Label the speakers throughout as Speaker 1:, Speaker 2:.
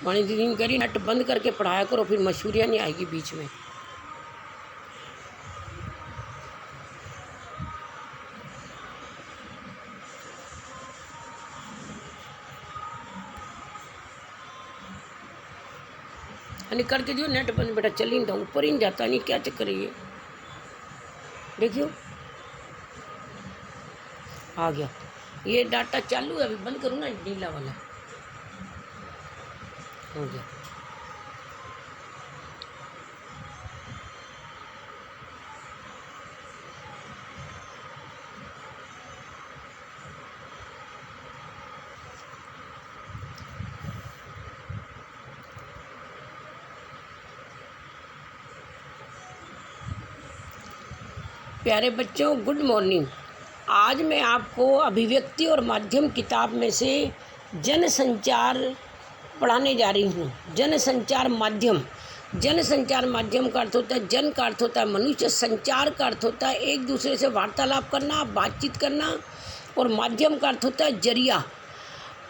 Speaker 1: वाणी दीदी ने करी नेट बंद करके पढ़ाया करो, फिर मशहूरियाँ नहीं आएगी बीच में। यानी करके जो नेट बंद, बेटा चल ही नहीं था, ऊपर ही नहीं जाता, नहीं क्या चक्कर है ये, देखियो आ गया। ये डाटा चालू है, अभी बंद करूँ ना, नीला वाला हो गया। प्यारे बच्चों, गुड मॉर्निंग। आज मैं आपको अभिव्यक्ति और माध्यम किताब में से जनसंचार पढ़ाने जा रही हूँ। जनसंचार माध्यम, जनसंचार माध्यम का अर्थ होता है, जन का अर्थ होता है मनुष्य, संचार का अर्थ होता है एक दूसरे से वार्तालाप करना, बातचीत करना, और माध्यम का अर्थ होता है जरिया।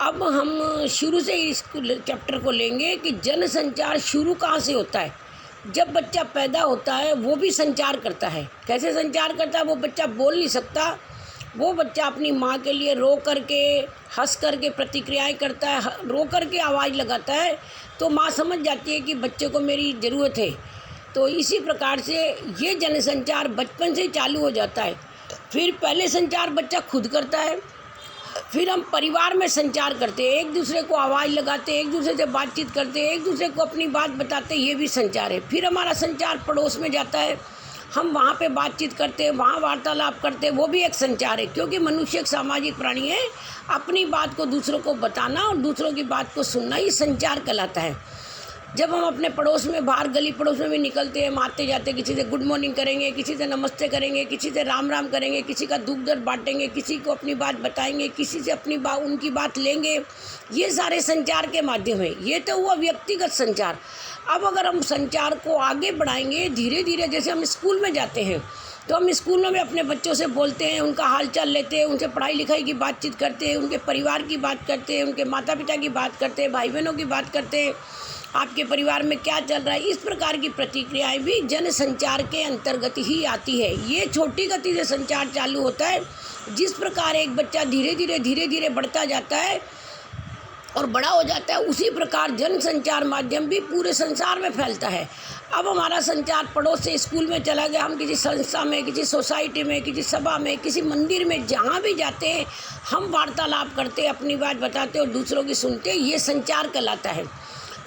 Speaker 1: अब हम शुरू से इस चैप्टर को लेंगे कि जनसंचार शुरू कहाँ से होता है। जब बच्चा पैदा होता है वो भी संचार करता है। कैसे संचार करता है? वो बच्चा बोल नहीं सकता, वो बच्चा अपनी माँ के लिए रो करके, हंस करके प्रतिक्रियाएं करता है, रो करके आवाज़ लगाता है, तो माँ समझ जाती है कि बच्चे को मेरी ज़रूरत है। तो इसी प्रकार से ये जनसंचार बचपन से चालू हो जाता है। फिर पहले संचार बच्चा खुद करता है, फिर हम परिवार में संचार करते हैं, एक दूसरे को आवाज़ लगाते, एक दूसरे से बातचीत करते, एक दूसरे को अपनी बात बताते, ये भी संचार है। फिर हमारा संचार पड़ोस में जाता है, हम वहाँ पे बातचीत करते हैं, वहाँ वार्तालाप करते हैं, वो भी एक संचार है, क्योंकि मनुष्य एक सामाजिक प्राणी है। अपनी बात को दूसरों को बताना और दूसरों की बात को सुनना, ये संचार कहलाता है। जब हम अपने पड़ोस में, बाहर गली पड़ोस में भी निकलते हैं, आते जाते किसी से गुड मॉर्निंग करेंगे, किसी से नमस्ते करेंगे, किसी से राम राम करेंगे, किसी का दुख दर्द बांटेंगे, किसी को अपनी बात बताएंगे, किसी से अपनी बात, उनकी बात लेंगे, ये सारे संचार के माध्यम है। ये तो हुआ व्यक्तिगत संचार। अब अगर हम संचार को आगे बढ़ाएंगे धीरे धीरे, जैसे हम स्कूल में जाते हैं तो हम स्कूलों में अपने बच्चों से बोलते हैं, उनका हाल चाल लेते हैं, उनसे पढ़ाई लिखाई की बातचीत करते हैं, उनके परिवार की बात करते हैं, उनके माता पिता की बात करते हैं, भाई बहनों की बात करते हैं, आपके परिवार में क्या चल रहा है। इस प्रकार की प्रतिक्रियाएं भी जनसंचार के अंतर्गत ही आती है। ये छोटी गति से संचार चालू होता है। जिस प्रकार एक बच्चा धीरे धीरे बढ़ता जाता है और बड़ा हो जाता है, उसी प्रकार जनसंचार माध्यम भी पूरे संसार में फैलता है। अब हमारा संचार पड़ोस से स्कूल में चला गया, हम किसी संस्था में, किसी सोसाइटी में, किसी सभा में, किसी मंदिर में, जहाँ भी जाते हैं हम वार्तालाप करते, अपनी बात बताते और दूसरों की सुनते, ये संचार कहलाता है।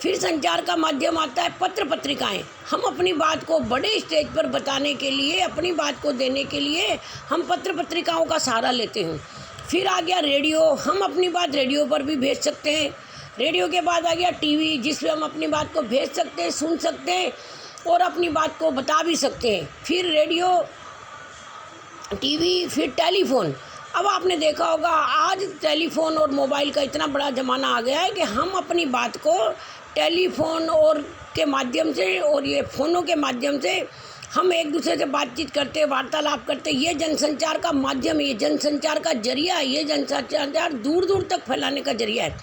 Speaker 1: फिर संचार का माध्यम आता है पत्र पत्रिकाएं। हम अपनी बात को बड़े स्टेज पर बताने के लिए, अपनी बात को देने के लिए हम पत्र पत्रिकाओं का सहारा लेते हैं। फिर आ गया रेडियो, हम अपनी बात रेडियो पर भी भेज सकते हैं। रेडियो के बाद आ गया टीवी, जिसमें हम अपनी बात को भेज सकते हैं, सुन सकते हैं और अपनी बात को बता भी सकते हैं। फिर रेडियो, टीवी, फिर टेलीफोन। अब आपने देखा होगा आज टेलीफोन और मोबाइल का इतना बड़ा ज़माना आ गया है कि हम अपनी बात को टेलीफोन और के माध्यम से और ये फ़ोनों के माध्यम से हम एक दूसरे से बातचीत करते, वार्तालाप करते। ये जनसंचार का माध्यम है, ये जनसंचार का जरिया है, ये जनसंचार दूर दूर तक फैलाने का जरिया है।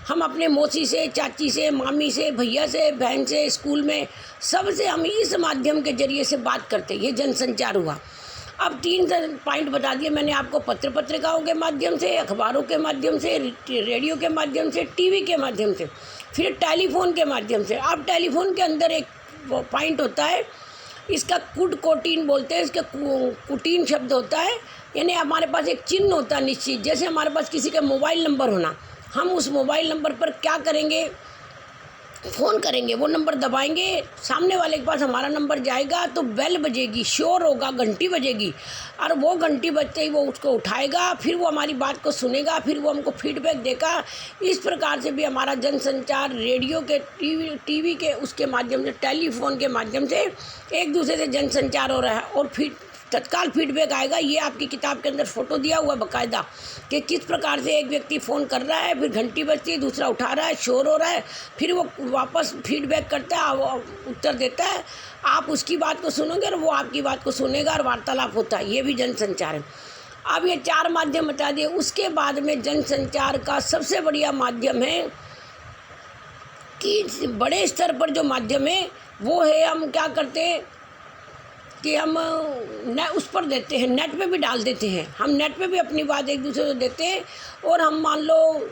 Speaker 1: हम अपने मौसी से, चाची से, मामी से, भैया से, बहन से, स्कूल में सबसे हम इस माध्यम के जरिए से बात करते, ये जनसंचार हुआ। अब 3 पॉइंट बता दिए मैंने आपको, पत्र पत्रिकाओं के माध्यम से, अखबारों के माध्यम से, रेडियो के माध्यम से, टीवी के माध्यम से, फिर टेलीफोन के माध्यम से। अब टेलीफोन के अंदर एक पॉइंट होता है, इसका कुटीन बोलते हैं, इसका कुटीन शब्द होता है, यानी हमारे पास एक चिन्ह होता है निश्चित। जैसे हमारे पास किसी का मोबाइल नंबर होना, हम उस मोबाइल नंबर पर क्या करेंगे, फ़ोन करेंगे, वो नंबर दबाएंगे, सामने वाले के पास हमारा नंबर जाएगा तो बेल बजेगी, शोर होगा, घंटी बजेगी, और वो घंटी बजते ही वो उसको उठाएगा, फिर वो हमारी बात को सुनेगा, फिर वो हमको फीडबैक देगा। इस प्रकार से भी हमारा जनसंचार रेडियो के, टीवी के उसके माध्यम से, टेलीफोन के माध्यम से एक दूसरे से जनसंचार हो रहा है। और फिर तत्काल फीडबैक आएगा। ये आपकी किताब के अंदर फ़ोटो दिया हुआ बाकायदा कि किस प्रकार से एक व्यक्ति फ़ोन कर रहा है, फिर घंटी बजती है, दूसरा उठा रहा है, शोर हो रहा है, फिर वो वापस फीडबैक करता है, वो उत्तर देता है, आप उसकी बात को सुनोगे और वो आपकी बात को सुनेगा और वार्तालाप होता है। ये भी जनसंचार है। अब ये 4 माध्यम बता दिए। उसके बाद में जनसंचार का सबसे बढ़िया माध्यम है कि बड़े स्तर पर जो माध्यम है वो है, हम क्या करते हैं कि हम उस पर देते हैं, नेट पे भी डाल देते हैं। हम नेट पे भी अपनी बात एक दूसरे को देते हैं। और हम मान लो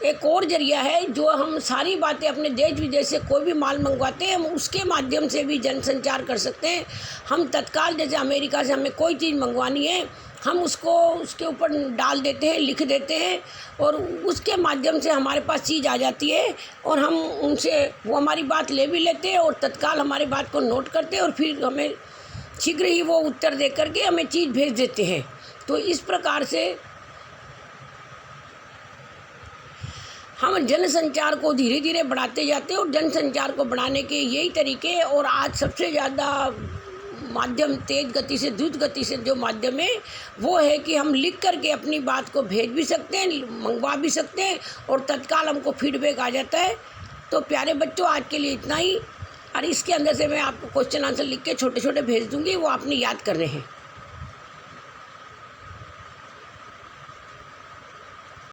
Speaker 1: एक और जरिया है जो हम सारी बातें अपने देश विदेश से कोई भी माल मंगवाते हैं, हम उसके माध्यम से भी जनसंचार कर सकते हैं। हम तत्काल जैसे अमेरिका से हमें कोई चीज़ मंगवानी है, हम उसको उसके ऊपर डाल देते हैं, लिख देते हैं और उसके माध्यम से हमारे पास चीज़ आ जाती है और हम उनसे वो हमारी बात ले भी लेते हैं और तत्काल हमारी बात को नोट करते हैं और फिर हमें शीघ्र ही वो उत्तर दे करके हमें चीज़ भेज देते हैं। तो इस प्रकार से हम जनसंचार को धीरे धीरे बढ़ाते जाते हैं और जनसंचार को बढ़ाने के यही तरीके हैं। और आज सबसे ज़्यादा माध्यम तेज़ गति से, द्रुत गति से जो माध्यम है वो है कि हम लिख करके अपनी बात को भेज भी सकते हैं, मंगवा भी सकते हैं और तत्काल हमको फीडबैक आ जाता है। तो प्यारे बच्चों, आज के लिए इतना ही। और इसके अंदर से मैं आपको क्वेश्चन आंसर लिख के छोटे छोटे भेज दूँगी, वो आपने याद करने हैं।